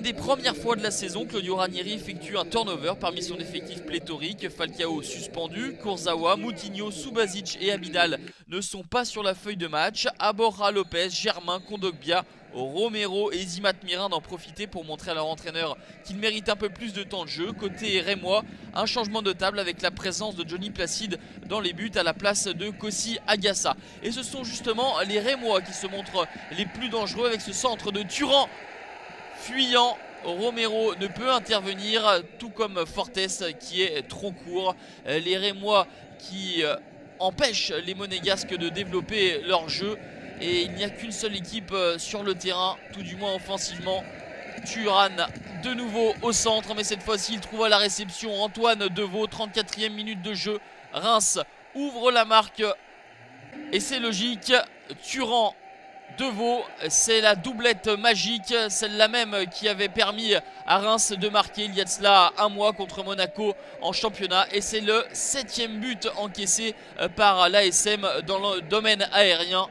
des premières fois de la saison, Claudio Ranieri effectue un turnover parmi son effectif pléthorique. Falcao suspendu, Kurzawa, Moutinho, Subasic et Abidal ne sont pas sur la feuille de match. Borja Lopez, Germain, Kondogbia, Romero et Zimat Mirin d'en profiter pour montrer à leur entraîneur qu'ils méritent un peu plus de temps de jeu. Côté rémois, un changement de table avec la présence de Johnny Placide dans les buts à la place de Kossi Agassa. Et ce sont justement les rémois qui se montrent les plus dangereux avec ce centre de Thuram fuyant. Romero ne peut intervenir, tout comme Fortes qui est trop court. Les rémois qui empêchent les monégasques de développer leur jeu. Et il n'y a qu'une seule équipe sur le terrain, tout du moins offensivement. Thuram de nouveau au centre, mais cette fois-ci il trouve à la réception Antoine Deveau, 34e minute de jeu. Reims ouvre la marque et c'est logique. Thuram, Deveau, c'est la doublette magique, celle-là même qui avait permis à Reims de marquer il y a de cela un mois contre Monaco en championnat. Et c'est le 7e but encaissé par l'ASM dans le domaine aérien.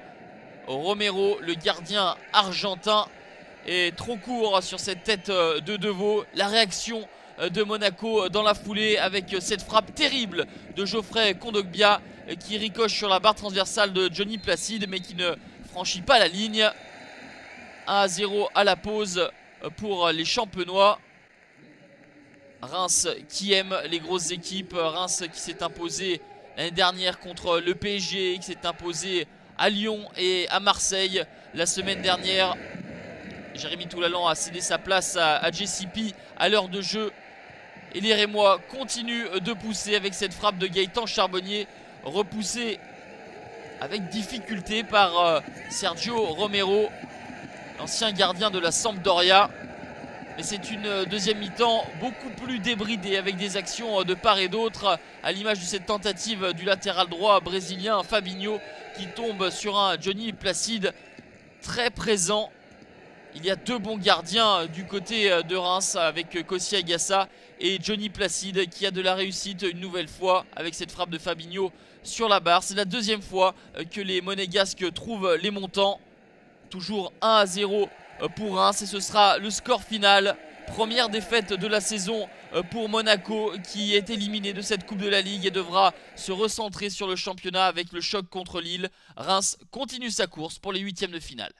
Romero, le gardien argentin, est trop court sur cette tête de Deveau. La réaction de Monaco dans la foulée avec cette frappe terrible de Geoffrey Kondogbia qui ricoche sur la barre transversale de Johnny Placide mais qui ne franchit pas la ligne. 1-0 à la pause pour les Champenois. Reims qui aime les grosses équipes. Reims qui s'est imposé l'année dernière contre le PSG, qui s'est imposé à Lyon et à Marseille la semaine dernière. Jérémy Toulalan a cédé sa place à JCP à l'heure de jeu. Et les Rémois continuent de pousser avec cette frappe de Gaëtan Charbonnier, repoussée avec difficulté par Sergio Romero, l'ancien gardien de la Sampdoria. Mais c'est une deuxième mi-temps beaucoup plus débridée avec des actions de part et d'autre, à l'image de cette tentative du latéral droit brésilien Fabinho qui tombe sur un Johnny Placide très présent. Il y a deux bons gardiens du côté de Reims avec Kossi Agassa et Johnny Placide qui a de la réussite une nouvelle fois avec cette frappe de Fabinho sur la barre. C'est la deuxième fois que les Monégasques trouvent les montants. Toujours 1-0 pour Reims et ce sera le score final. Première défaite de la saison pour Monaco qui est éliminé de cette Coupe de la Ligue et devra se recentrer sur le championnat avec le choc contre Lille. Reims continue sa course pour les huitièmes de finale.